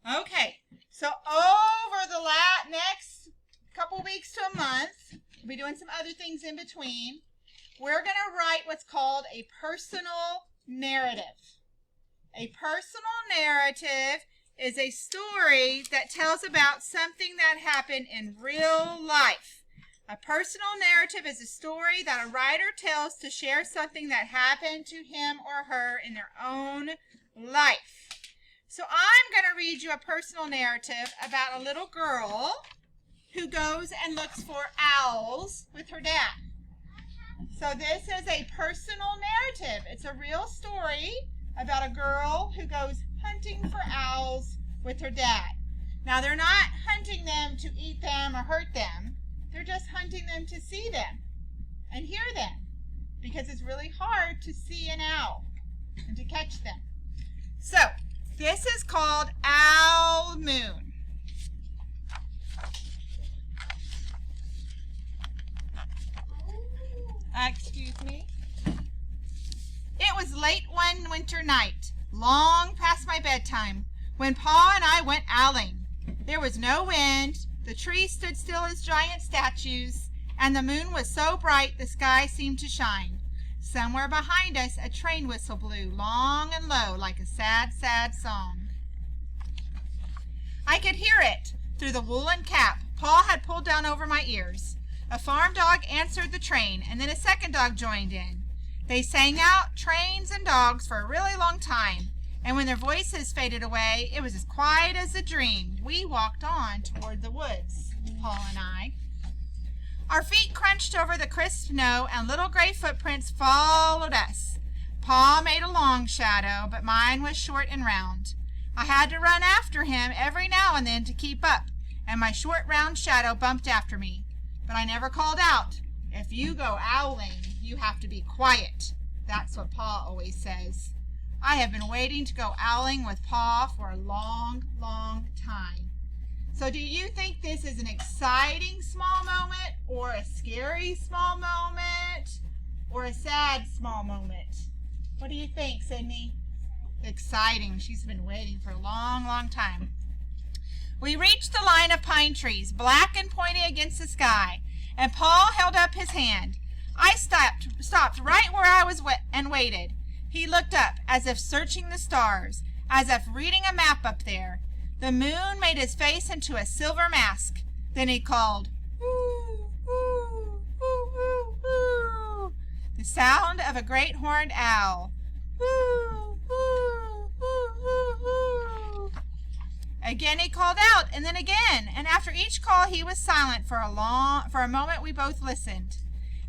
Okay, so over the next couple weeks to a month, we'll be doing some other things in between. We're going to write what's called a personal narrative. A personal narrative is a story that tells about something that happened in real life. A personal narrative is a story that a writer tells to share something that happened to him or her in their own life. So I'm going to read you a personal narrative about a little girl who goes and looks for owls with her dad. So this is a personal narrative. It's a real story about a girl who goes hunting for owls with her dad. Now, they're not hunting them to eat them or hurt them. They're just hunting them to see them and hear them, because it's really hard to see an owl and to catch them. So this is called Owl Moon. Excuse me. It was late one winter night, long past my bedtime, when Pa and I went owling. There was no wind, the trees stood still as giant statues, and the moon was so bright the sky seemed to shine. Somewhere behind us a train whistle blew, long and low, like a sad, sad song. I could hear it through the woolen cap Pa had pulled down over my ears. A farm dog answered the train, and then a second dog joined in. They sang out trains and dogs for a really long time, and when their voices faded away, it was as quiet as a dream. We walked on toward the woods, Pa and I. Our feet crunched over the crisp snow, and little gray footprints followed us. Pa made a long shadow, but mine was short and round. I had to run after him every now and then to keep up, and my short round shadow bumped after me. But I never called out. If you go owling, you have to be quiet. That's what Pa always says. I have been waiting to go owling with Pa for a long, long time. So do you think this is an exciting small moment, or a scary small moment, or a sad small moment? What do you think, Sydney? Exciting. She's been waiting for a long, long time. We reached the line of pine trees, black and pointy against the sky, and Pa held up his hand. I stopped right where I was and waited. He looked up, as if searching the stars, as if reading a map up there. The moon made his face into a silver mask. Then he called, "Ooh, ooh, ooh, ooh, ooh," the sound of a great horned owl. "Ooh, ooh, ooh, ooh, ooh." Again he called out, and then again, and after each call he was silent for a moment. We both listened,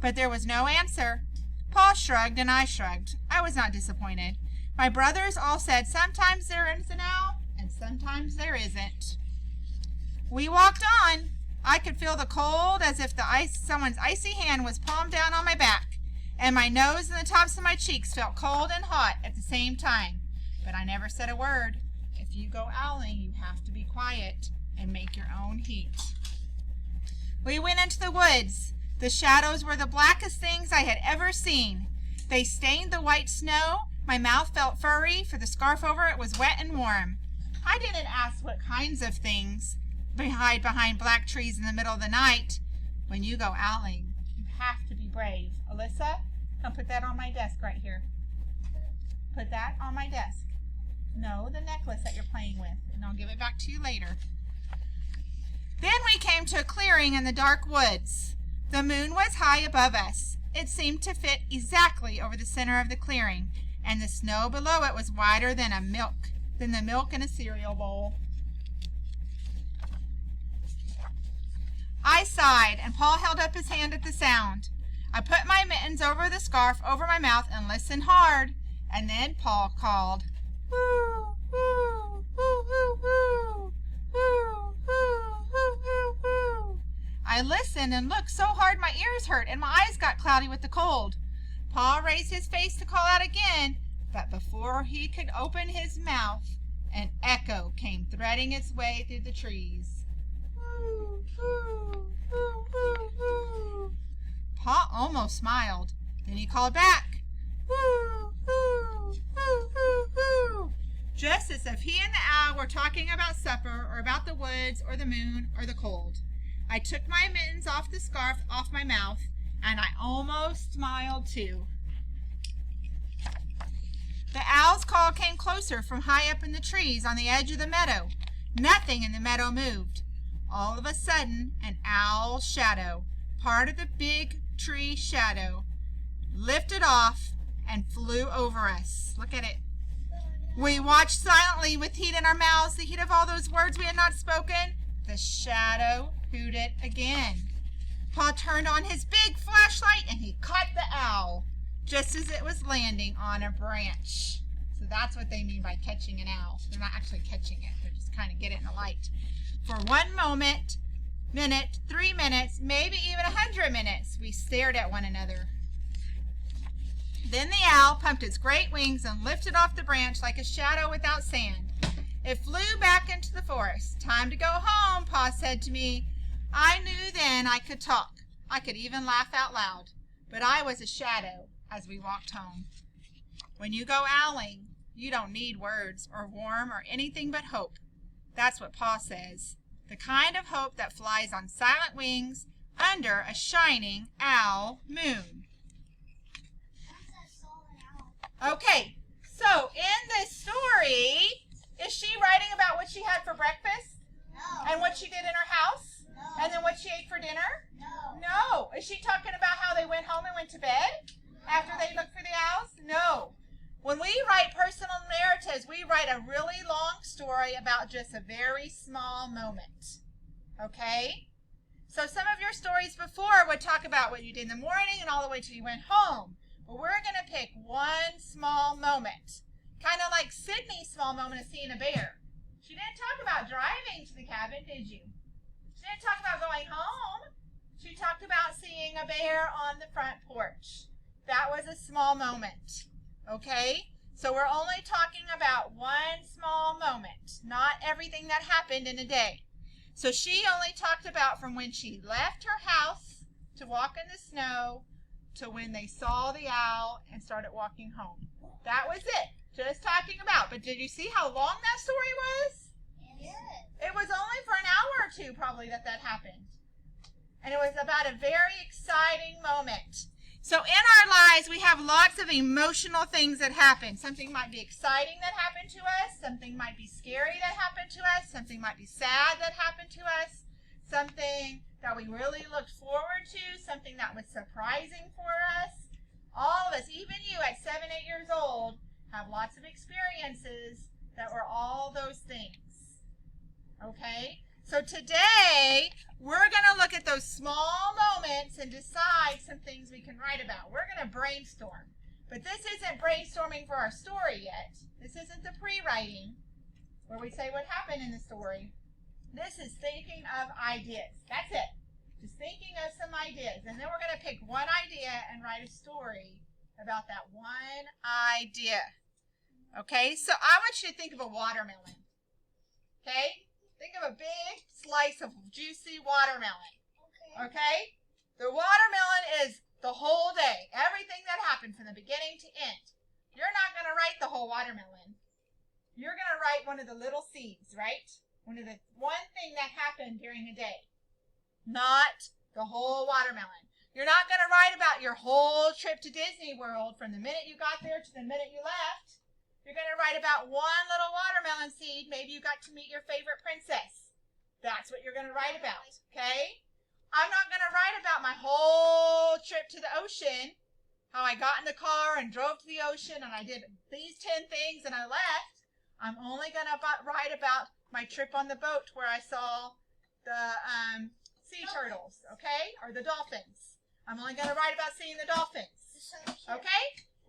but there was no answer. Pa shrugged, and I shrugged. I was not disappointed. My brothers all said sometimes there is an owl, and sometimes there isn't. We walked on. I could feel the cold, as if someone's icy hand was palmed down on my back, and my nose and the tops of my cheeks felt cold and hot at the same time. But I never said a word. If you go owling, you have to be quiet and make your own heat. We went into the woods. The shadows were the blackest things I had ever seen. They stained the white snow. My mouth felt furry, for the scarf over it was wet and warm. I didn't ask what kinds of things hide behind black trees in the middle of the night. When you go owling, you have to be brave. Alyssa, come put that on my desk right here. Put that on my desk. No, the necklace that you're playing with, and I'll give it back to you later. Then we came to a clearing in the dark woods. The moon was high above us. It seemed to fit exactly over the center of the clearing, and the snow below it was wider than the milk in a cereal bowl. I sighed, and Paul held up his hand at the sound. I put my mittens over the scarf over my mouth and listened hard, and then Paul called, "Woo, woo, woo, woo, woo, woo, woo, woo, woo, woo." I listened and looked so hard my ears hurt and my eyes got cloudy with the cold. Paul raised his face to call out again, but before he could open his mouth, an echo came threading its way through the trees. "Woo, woo, woo, woo, woo." Pa almost smiled. Then he called back, "Woo, woo, woo, woo, woo." just as if he and the owl were talking about supper or about the woods or the moon or the cold. I took my mittens off the scarf off my mouth, and I almost smiled too. The owl's call came closer from high up in the trees on the edge of the meadow. Nothing in the meadow moved. All of a sudden, an owl's shadow, part of the big tree shadow, lifted off and flew over us. Look at it. We watched silently with heat in our mouths, the heat of all those words we had not spoken. The shadow hooted again. Pa turned on his big flashlight and he caught the owl just as it was landing on a branch. So that's what they mean by catching an owl. They're not actually catching it. They're just kind of getting it in the light. For 1 moment, minute, 3 minutes, maybe even 100 minutes, we stared at one another. Then the owl pumped its great wings and lifted off the branch like a shadow without sand. It flew back into the forest. Time to go home, Pa said to me. I knew then I could talk. I could even laugh out loud. But I was a shadow as we walked home. When you go owling, you don't need words or warm or anything but hope. That's what Pa says. The kind of hope that flies on silent wings under a shining owl moon. Okay, so in this story, is she writing about what she had for breakfast? No. And what she did in her house? No. And then what she ate for dinner? No. No. Is she talking about how they went home and went to bed after they looked for the owls? No. When we write personal narratives, we write a really long story about just a very small moment. Okay? So some of your stories before would talk about what you did in the morning and all the way till you went home. But we're going to pick one small moment. Kind of like Sydney's small moment of seeing a bear. She didn't talk about driving to the cabin, did you? She didn't talk about going home. She talked about seeing a bear on the front porch. That was a small moment. Okay? So we're only talking about one small moment, not everything that happened in a day. So she only talked about from when she left her house to walk in the snow to when they saw the owl and started walking home. That was it. Just talking about. But did you see how long that story was? Yes. It was only for an hour or two probably that happened. And it was about a very exciting moment. So in our lives, we have lots of emotional things that happen. Something might be exciting that happened to us. Something might be scary that happened to us. Something might be sad that happened to us. Something that we really looked forward to. Something that was surprising for us. All of us, even you at 7, 8 years old, have lots of experiences that were all those things. Okay? So today, we're going to look at those small moments and decide some things we can write about. We're going to brainstorm. But this isn't brainstorming for our story yet. This isn't the pre-writing where we say what happened in the story. This is thinking of ideas. That's it. Just thinking of some ideas. And then we're going to pick one idea and write a story about that one idea. Okay? So I want you to think of a watermelon. Okay? Think of a big slice of juicy watermelon. Okay? The watermelon is the whole day. Everything that happened from the beginning to end. You're not going to write the whole watermelon. You're going to write one of the little seeds, right? One thing that happened during the day. Not the whole watermelon. You're not going to write about your whole trip to Disney World from the minute you got there to the minute you left. You're going to write about one little watermelon seed. Maybe you got to meet your favorite princess. That's what you're going to write about, okay? I'm not going to write about my whole trip to the ocean, how I got in the car and drove to the ocean and I did these 10 things and I left. I'm only going to write about my trip on the boat where I saw the sea turtles, okay? Or the dolphins. I'm only going to write about seeing the dolphins, okay?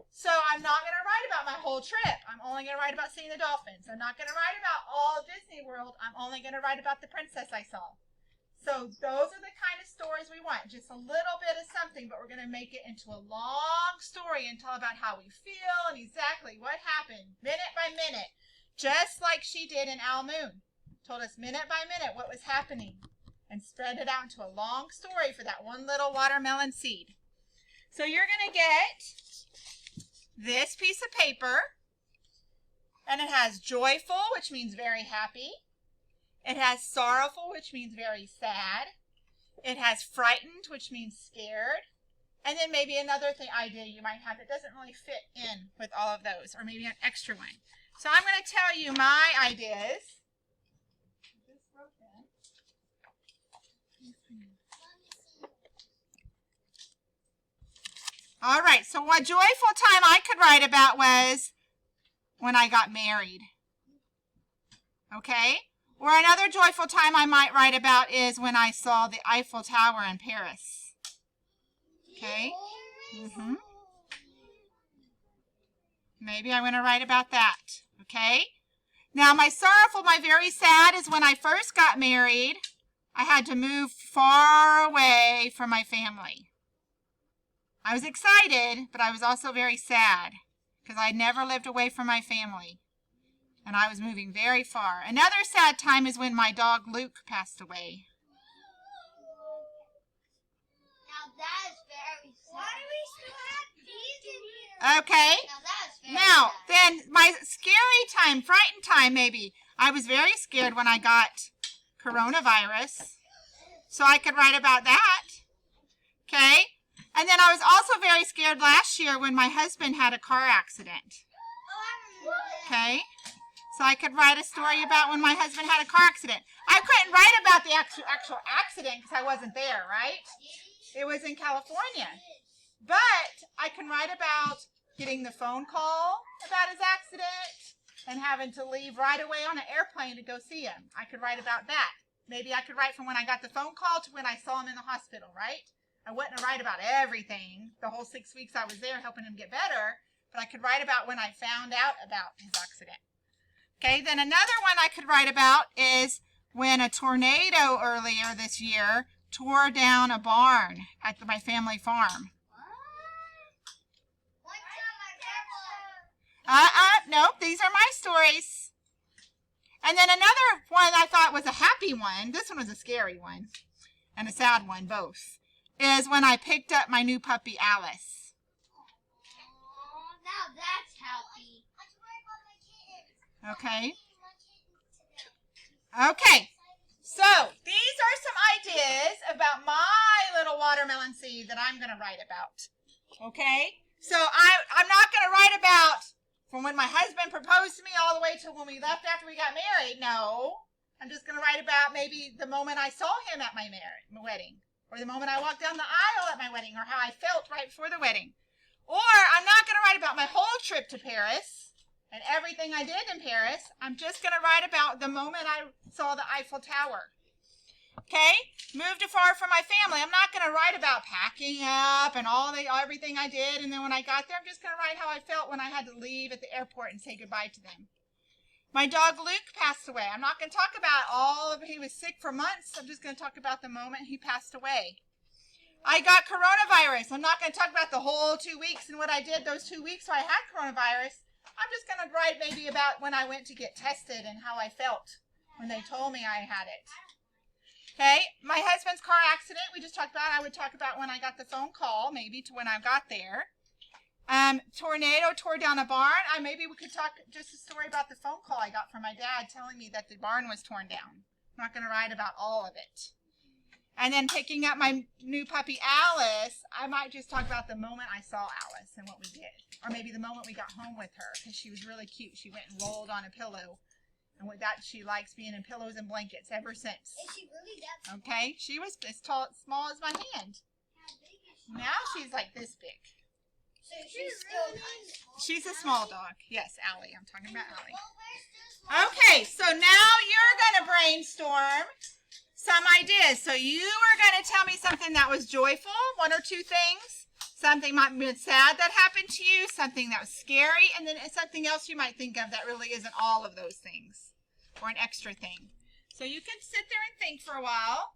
So I'm not going to write about my whole trip. I'm only going to write about seeing the dolphins. I'm not going to write about all of Disney World. I'm only going to write about the princess I saw. So those are the kind of stories we want. Just a little bit of something, but we're going to make it into a long story and tell about how we feel and exactly what happened minute by minute. Just like she did in Owl Moon. Told us minute by minute what was happening and spread it out into a long story for that one little watermelon seed. So you're going to get this piece of paper And it has joyful, which means very happy. It has sorrowful, which means very sad. It has frightened, which means scared. And then maybe another idea you might have that doesn't really fit in with all of those, or maybe an extra one. So I'm going to tell you my ideas. All right, so what joyful time I could write about was when I got married. Okay? Or another joyful time I might write about is when I saw the Eiffel Tower in Paris. Okay? Maybe I'm going to write about that. Okay? Now, my sorrowful, my very sad is when I first got married, I had to move far away from my family. I was excited, but I was also very sad because I never lived away from my family. And I was moving very far. Another sad time is when my dog Luke passed away. Now that is very sad. Why do we still have these in here? Okay. Now, then my scary time, frightened time maybe. I was very scared when I got coronavirus. So I could write about that. Okay. And then I was also very scared last year when my husband had a car accident. Okay. So I could write a story about when my husband had a car accident. I couldn't write about the actual accident because I wasn't there, right? It was in California. But I can write about getting the phone call about his accident and having to leave right away on an airplane to go see him. I could write about that. Maybe I could write from when I got the phone call to when I saw him in the hospital, right? I wouldn't write about everything, the whole 6 weeks I was there helping him get better, but I could write about when I found out about his accident. Okay, then another one I could write about is when a tornado earlier this year tore down a barn at my family farm. Nope, these are my stories. And then another one I thought was a happy one, this one was a scary one, and a sad one, both, is when I picked up my new puppy, Alice. Oh, now that's happy. Okay. Okay. So, these are some ideas about my little watermelon seed that I'm going to write about. Okay? So, I'm not going to write about from when my husband proposed to me all the way to when we left after we got married. No. I'm just going to write about maybe the moment I saw him at my wedding. Or the moment I walked down the aisle at my wedding, or how I felt right before the wedding. Or I'm not going to write about my whole trip to Paris and everything I did in Paris. I'm just going to write about the moment I saw the Eiffel Tower. Okay? Moved afar from my family. I'm not going to write about packing up and everything I did. And then when I got there, I'm just going to write how I felt when I had to leave at the airport and say goodbye to them. My dog Luke passed away. I'm not going to talk about he was sick for months. I'm just going to talk about the moment he passed away. I got coronavirus. I'm not going to talk about the whole 2 weeks and what I did those 2 weeks so I had coronavirus. I'm just going to write maybe about when I went to get tested and how I felt when they told me I had it. Okay, my husband's car accident we just talked about. I would talk about when I got the phone call, maybe to when I got there. Tornado tore down a barn. Maybe we could talk just a story about the phone call I got from my dad telling me that the barn was torn down. I'm not going to write about all of it. And then picking up my new puppy, Alice, I might just talk about the moment I saw Alice and what we did. Or maybe the moment we got home with her because she was really cute. She went and rolled on a pillow. And with that, she likes being in pillows and blankets ever since. Is she really that small? Okay, she was as small as my hand. How big is she? Now she's like this big. So she's still small. She's a small dog. Yes, Allie. I'm talking about Allie. Well, where's this one? Okay, so now you're going to brainstorm some ideas. So you are going to tell me something that was joyful, one or two things. Something might be sad that happened to you, something that was scary, and then something else you might think of that really isn't all of those things, or an extra thing. So you can sit there and think for a while.